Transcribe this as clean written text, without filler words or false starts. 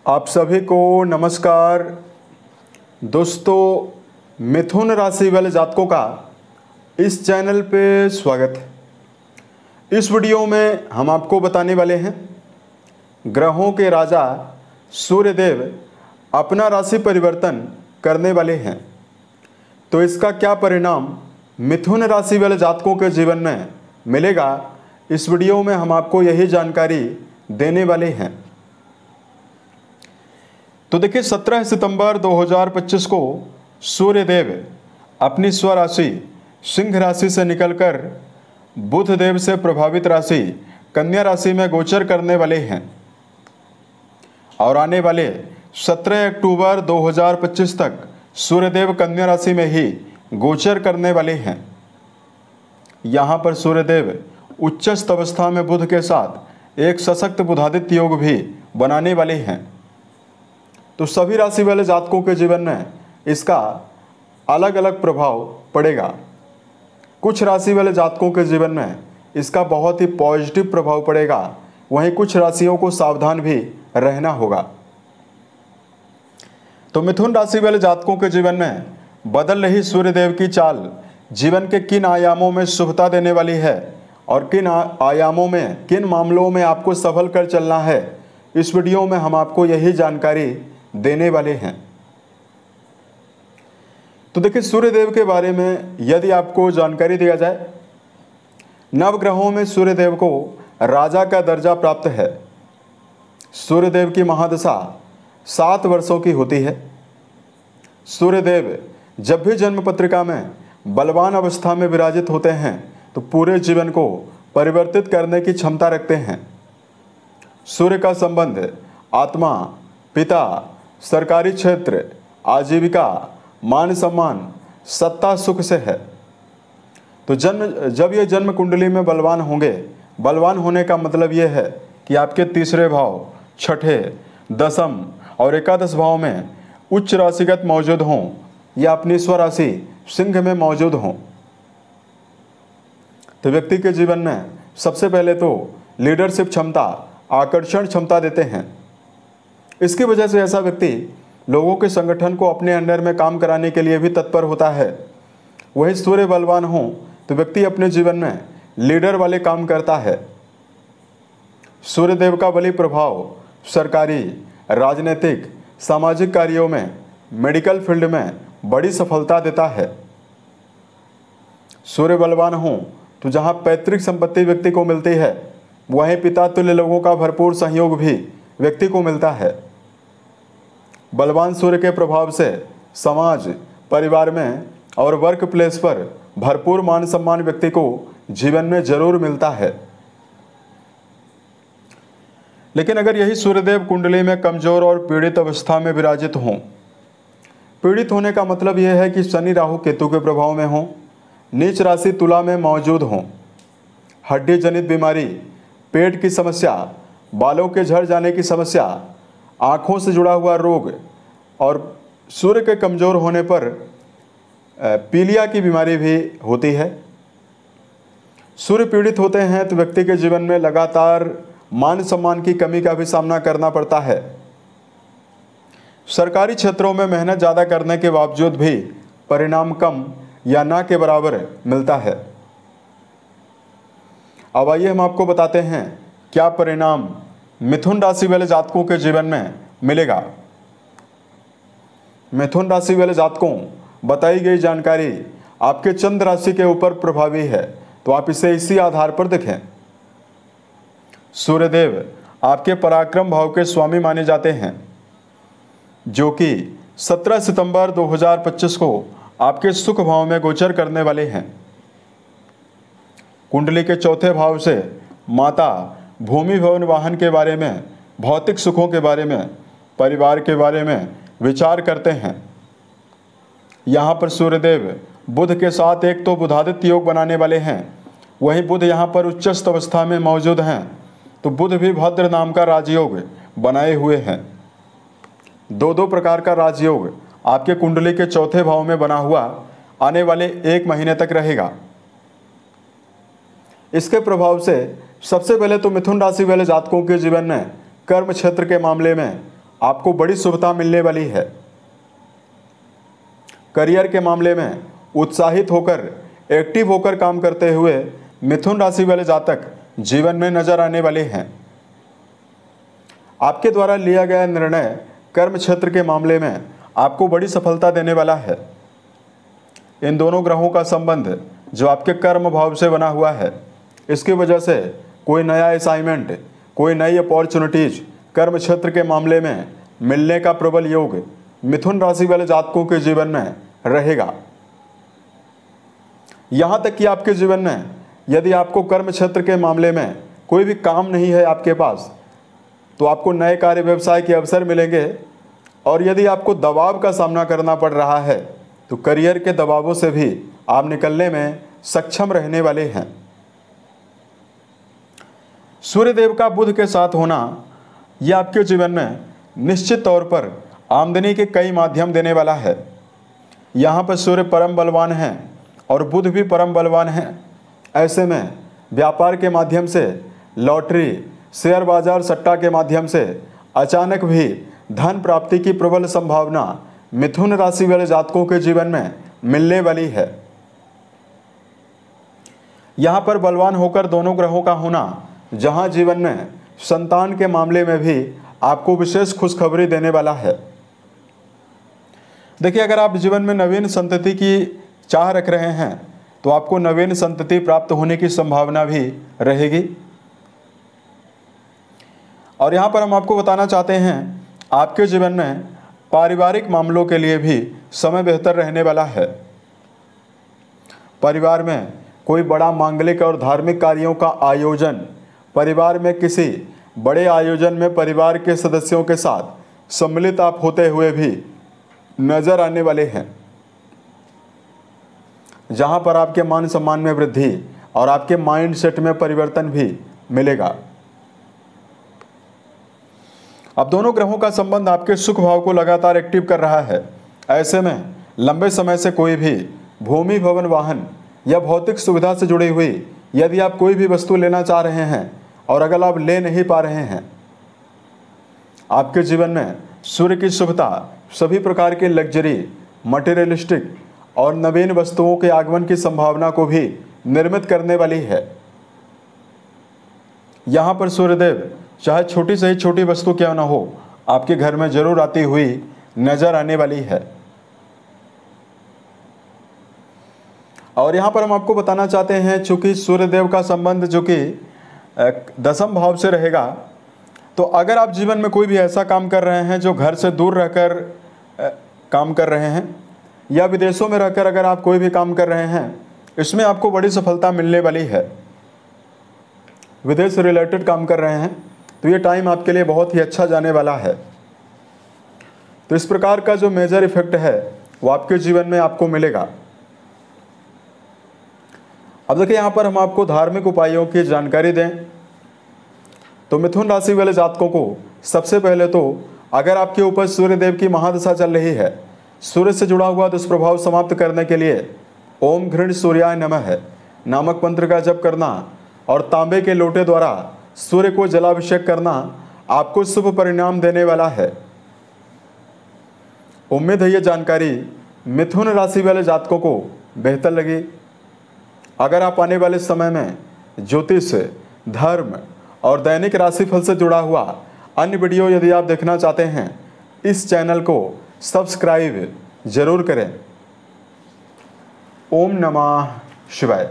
आप सभी को नमस्कार। दोस्तों, मिथुन राशि वाले जातकों का इस चैनल पे स्वागत है। इस वीडियो में हम आपको बताने वाले हैं ग्रहों के राजा सूर्यदेव अपना राशि परिवर्तन करने वाले हैं, तो इसका क्या परिणाम मिथुन राशि वाले जातकों के जीवन में मिलेगा। इस वीडियो में हम आपको यही जानकारी देने वाले हैं। तो देखिए, 17 सितंबर 2025 को सूर्यदेव अपनी स्वराशि सिंह राशि से निकलकर बुध देव से प्रभावित राशि कन्या राशि में गोचर करने वाले हैं और आने वाले 17 अक्टूबर 2025 तक सूर्यदेव कन्या राशि में ही गोचर करने वाले हैं। यहाँ पर सूर्यदेव उच्चस्थ अवस्था में बुध के साथ एक सशक्त बुधादित्य योग भी बनाने वाले हैं। तो सभी राशि वाले जातकों के जीवन में इसका अलग अलग प्रभाव पड़ेगा। कुछ राशि वाले जातकों के जीवन में इसका बहुत ही पॉजिटिव प्रभाव पड़ेगा, वहीं कुछ राशियों को सावधान भी रहना होगा। तो मिथुन राशि वाले जातकों के जीवन में बदल रही सूर्यदेव की चाल जीवन के किन आयामों में शुभता देने वाली है और किन आयामों में, किन मामलों में आपको सफल कर चलना है, इस वीडियो में हम आपको यही जानकारी देने वाले हैं। तो देखिए, सूर्यदेव के बारे में यदि आपको जानकारी दिया जाए, नवग्रहों में सूर्यदेव को राजा का दर्जा प्राप्त है। सूर्यदेव की महादशा 7 वर्षों की होती है। सूर्यदेव जब भी जन्म पत्रिका में बलवान अवस्था में विराजित होते हैं तो पूरे जीवन को परिवर्तित करने की क्षमता रखते हैं। सूर्य का संबंध आत्मा, पिता, सरकारी क्षेत्र, आजीविका, मान सम्मान, सत्ता, सुख से है। तो जब ये जन्म कुंडली में बलवान होंगे, बलवान होने का मतलब ये है कि आपके तीसरे भाव, छठे, दसम और एकादश भाव में उच्च राशिगत मौजूद हों या अपनी स्वराशि सिंह में मौजूद हों। तो व्यक्ति के जीवन में सबसे पहले तो लीडरशिप क्षमता, आकर्षण क्षमता देते हैं। इसकी वजह से ऐसा व्यक्ति लोगों के संगठन को अपने अंडर में काम कराने के लिए भी तत्पर होता है। वही सूर्य बलवान हो तो व्यक्ति अपने जीवन में लीडर वाले काम करता है। सूर्यदेव का बली प्रभाव सरकारी, राजनीतिक, सामाजिक कार्यों में, मेडिकल फील्ड में बड़ी सफलता देता है। सूर्य बलवान हो तो जहाँ पैतृक संपत्ति व्यक्ति को मिलती है, वहीं पिता तुल्य लोगों का भरपूर सहयोग भी व्यक्ति को मिलता है। बलवान सूर्य के प्रभाव से समाज, परिवार में और वर्क प्लेस पर भरपूर मान सम्मान व्यक्ति को जीवन में जरूर मिलता है। लेकिन अगर यही सूर्यदेव कुंडली में कमजोर और पीड़ित अवस्था में विराजित हों, पीड़ित होने का मतलब यह है कि शनि, राहु, केतु के प्रभाव में हों, नीच राशि तुला में मौजूद हों, हड्डी जनित बीमारी, पेट की समस्या, बालों के झड़ जाने की समस्या, आँखों से जुड़ा हुआ रोग और सूर्य के कमज़ोर होने पर पीलिया की बीमारी भी होती है। सूर्य पीड़ित होते हैं तो व्यक्ति के जीवन में लगातार मान सम्मान की कमी का भी सामना करना पड़ता है। सरकारी क्षेत्रों में मेहनत ज़्यादा करने के बावजूद भी परिणाम कम या ना के बराबर मिलता है। अब आइए हम आपको बताते हैं क्या परिणाम मिथुन राशि वाले जातकों के जीवन में मिलेगा। मिथुन राशि वाले जातकों, बताई गई जानकारी आपके चंद्र राशि के ऊपर प्रभावी है, तो आप इसे इसी आधार पर देखें। सूर्यदेव आपके पराक्रम भाव के स्वामी माने जाते हैं, जो कि 17 सितंबर 2025 को आपके सुख भाव में गोचर करने वाले हैं। कुंडली के चौथे भाव से माता, भूमि, भवन, वाहन के बारे में, भौतिक सुखों के बारे में, परिवार के बारे में विचार करते हैं। यहाँ पर सूर्यदेव बुध के साथ एक तो बुधादित्य योग बनाने वाले हैं, वहीं बुध यहाँ पर उच्चस्थ अवस्था में मौजूद हैं, तो बुध भी भद्र नाम का राजयोग बनाए हुए हैं। दो प्रकार का राजयोग आपके कुंडली के चौथे भाव में बना हुआ आने वाले 1 महीने तक रहेगा। इसके प्रभाव से सबसे पहले तो मिथुन राशि वाले जातकों के जीवन में कर्म क्षेत्र के मामले में आपको बड़ी शुभता मिलने वाली है। करियर के मामले में उत्साहित होकर, एक्टिव होकर काम करते हुए मिथुन राशि वाले जातक जीवन में नजर आने वाले हैं। आपके द्वारा लिया गया निर्णय कर्म क्षेत्र के मामले में आपको बड़ी सफलता देने वाला है। इन दोनों ग्रहों का संबंध जो आपके कर्म भाव से बना हुआ है, इसकी वजह से कोई नया असाइनमेंट, कोई नई अपॉर्चुनिटीज कर्म क्षेत्र के मामले में मिलने का प्रबल योग मिथुन राशि वाले जातकों के जीवन में रहेगा। यहाँ तक कि आपके जीवन में यदि आपको कर्म क्षेत्र के मामले में कोई भी काम नहीं है आपके पास, तो आपको नए कार्य व्यवसाय के अवसर मिलेंगे। और यदि आपको दबाव का सामना करना पड़ रहा है तो करियर के दबावों से भी आप निकलने में सक्षम रहने वाले हैं। सूर्यदेव का बुध के साथ होना यह आपके जीवन में निश्चित तौर पर आमदनी के कई माध्यम देने वाला है। यहाँ पर सूर्य परम बलवान हैं और बुध भी परम बलवान हैं। ऐसे में व्यापार के माध्यम से, लॉटरी, शेयर बाजार, सट्टा के माध्यम से अचानक भी धन प्राप्ति की प्रबल संभावना मिथुन राशि वाले जातकों के जीवन में मिलने वाली है। यहाँ पर बलवान होकर दोनों ग्रहों का होना जहाँ जीवन में संतान के मामले में भी आपको विशेष खुशखबरी देने वाला है। देखिए, अगर आप जीवन में नवीन संतति की चाह रख रहे हैं तो आपको नवीन संतति प्राप्त होने की संभावना भी रहेगी। और यहाँ पर हम आपको बताना चाहते हैं, आपके जीवन में पारिवारिक मामलों के लिए भी समय बेहतर रहने वाला है। परिवार में कोई बड़ा मांगलिक और धार्मिक कार्यों का आयोजन, परिवार में किसी बड़े आयोजन में परिवार के सदस्यों के साथ सम्मिलित आप होते हुए भी नजर आने वाले हैं, जहां पर आपके मान सम्मान में वृद्धि और आपके माइंड सेट में परिवर्तन भी मिलेगा। अब दोनों ग्रहों का संबंध आपके सुख भाव को लगातार एक्टिव कर रहा है। ऐसे में लंबे समय से कोई भी भूमि, भवन, वाहन या भौतिक सुविधा से जुड़ी हुई यदि आप कोई भी वस्तु लेना चाह रहे हैं और अगर आप ले नहीं पा रहे हैं, आपके जीवन में सूर्य की शुभता सभी प्रकार के लग्जरी, मटेरियलिस्टिक और नवीन वस्तुओं के आगमन की संभावना को भी निर्मित करने वाली है। यहाँ पर सूर्यदेव चाहे छोटी से ही छोटी वस्तु क्यों ना हो, आपके घर में जरूर आती हुई नजर आने वाली है। और यहाँ पर हम आपको बताना चाहते हैं, चूंकि सूर्यदेव का संबंध जो कि दसम भाव से रहेगा, तो अगर आप जीवन में कोई भी ऐसा काम कर रहे हैं जो घर से दूर रहकर काम कर रहे हैं या विदेशों में रहकर अगर आप कोई भी काम कर रहे हैं, इसमें आपको बड़ी सफलता मिलने वाली है। विदेश से रिलेटेड काम कर रहे हैं तो ये टाइम आपके लिए बहुत ही अच्छा जाने वाला है। तो इस प्रकार का जो मेजर इफेक्ट है वो आपके जीवन में आपको मिलेगा। अब देखिए, यहाँ पर हम आपको धार्मिक उपायों की जानकारी दें तो मिथुन राशि वाले जातकों को सबसे पहले तो अगर आपके ऊपर सूर्यदेव की महादशा चल रही है, सूर्य से जुड़ा हुआ दुष्प्रभाव समाप्त करने के लिए ओम घृण सूर्याय नमः नामक मंत्र का जप करना और तांबे के लोटे द्वारा सूर्य को जलाभिषेक करना आपको शुभ परिणाम देने वाला है। उम्मीद है ये जानकारी मिथुन राशि वाले जातकों को बेहतर लगी। अगर आप आने वाले समय में ज्योतिष, धर्म और दैनिक राशिफल से जुड़ा हुआ अन्य वीडियो यदि आप देखना चाहते हैं, इस चैनल को सब्सक्राइब जरूर करें। ओम नमः शिवाय।